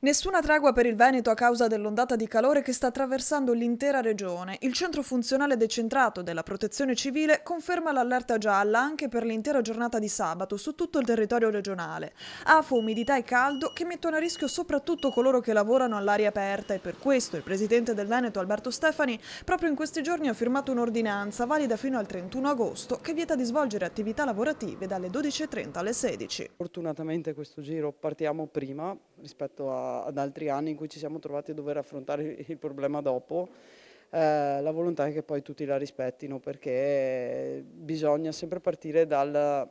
Nessuna tregua per il Veneto a causa dell'ondata di calore che sta attraversando l'intera regione. Il centro funzionale decentrato della Protezione Civile conferma l'allerta gialla anche per l'intera giornata di sabato su tutto il territorio regionale. Afo, umidità e caldo che mettono a rischio soprattutto coloro che lavorano all'aria aperta e per questo il presidente del Veneto Alberto Stefani proprio in questi giorni ha firmato un'ordinanza valida fino al 31 agosto che vieta di svolgere attività lavorative dalle 12:30 alle 16. Fortunatamente questo giro partiamo prima rispetto ad altri anni in cui ci siamo trovati a dover affrontare il problema dopo. La volontà è che poi tutti la rispettino, perché bisogna sempre partire dal...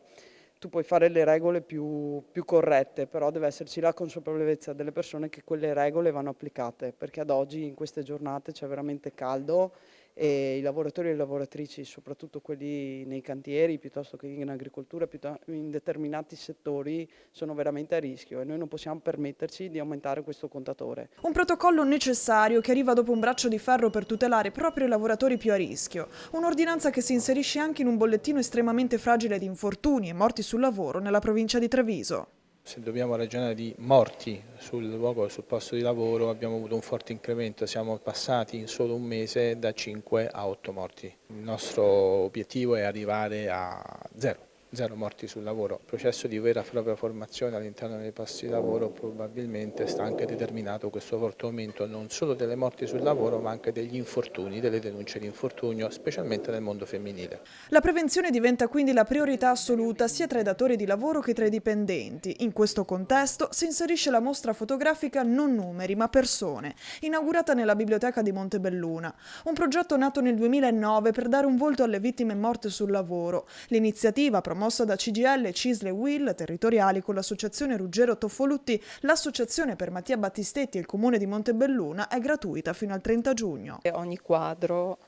Tu puoi fare le regole più corrette, però deve esserci la consapevolezza delle persone che quelle regole vanno applicate, perché ad oggi in queste giornate c'è veramente caldo e i lavoratori e le lavoratrici, soprattutto quelli nei cantieri piuttosto che in agricoltura, in determinati settori, sono veramente a rischio e noi non possiamo permetterci di aumentare questo contatore. Un protocollo necessario che arriva dopo un braccio di ferro per tutelare proprio i lavoratori più a rischio. Un'ordinanza che si inserisce anche in un bollettino estremamente fragile di infortuni e morti sul lavoro nella provincia di Treviso. Se dobbiamo ragionare di morti sul luogo, sul posto di lavoro, abbiamo avuto un forte incremento, siamo passati in solo un mese da 5 a 8 morti. Il nostro obiettivo è arrivare a zero morti sul lavoro. Il processo di vera e propria formazione all'interno dei posti di lavoro probabilmente sta anche determinato questo forte aumento non solo delle morti sul lavoro ma anche degli infortuni, delle denunce di infortunio, specialmente nel mondo femminile. La prevenzione diventa quindi la priorità assoluta sia tra i datori di lavoro che tra i dipendenti. In questo contesto si inserisce la mostra fotografica Non numeri ma persone, inaugurata nella biblioteca di Montebelluna. Un progetto nato nel 2009 per dare un volto alle vittime morte sul lavoro. L'iniziativa promossa da CGIL, CISL e UIL territoriali con l'associazione Ruggero Toffolutti, l'associazione per Mattia Battistetti e il comune di Montebelluna è gratuita fino al 30 giugno. Ogni quadro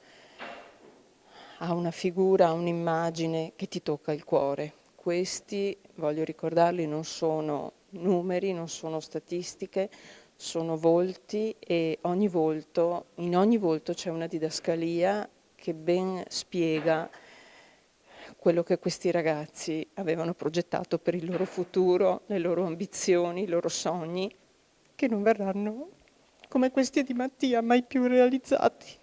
ha una figura, un'immagine che ti tocca il cuore. Questi, voglio ricordarli, non sono numeri, non sono statistiche, sono volti e in ogni volto c'è una didascalia che ben spiega quello che questi ragazzi avevano progettato per il loro futuro, le loro ambizioni, i loro sogni, che non verranno come questi di Mattia mai più realizzati.